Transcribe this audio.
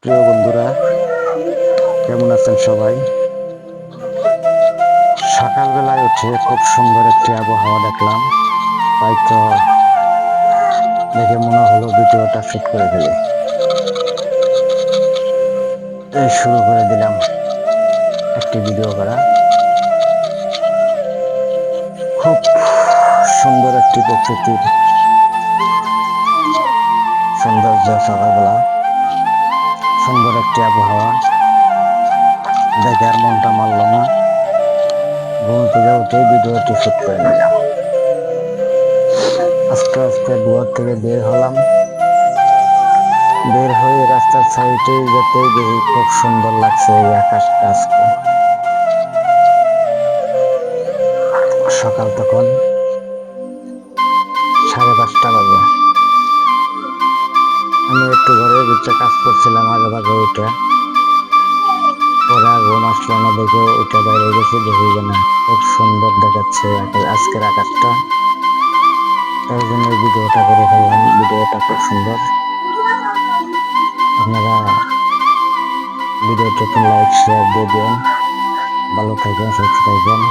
প্রিয় বন্ধুরা, কেমন আছেন সবাই? সকালবেলায় উঠে খুব সুন্দর একটি আবহাওয়া দেখলাম। তাই তো দেখে মনে হলো ভিডিওটা শুট করে ফেলে। এই শুরু করে দিলাম একটি ভিডিও করা। খুব সুন্দর একটি প্রকৃতির সৌন্দর্য, সকালবেলা সুন্দর একটি আবহাওয়া দেখে আর মনটা মানল না। ঘুম থেকে উঠে ভিডিওটি শুট করে নিলাম। আস্তে আস্তে ঘর থেকে বের হলাম। বের হয়ে রাস্তার সাইডে যেতেই দেখি খুব সুন্দর লাগছে এই আকাশটা আজকে। সকাল তখন 5:30 বাজে। আমি একটু ঘরের ভিতরে কাজ করছিলাম আগে ভাগে উঠে, পরে আর ঘুম আসলো না দেখে উঠে বাইরে গেছি, দেখি যে না খুব সুন্দর দেখাচ্ছে আজকের আকাশটা। তাই জন্য এই ভিডিওটা করে ফেললাম। ভিডিওটা খুব সুন্দর। আপনারা ভিডিওটি একটু লাইক শেয়ার দিয়ে দেন। ভালো থাকবেন, সুস্থ থাকবেন।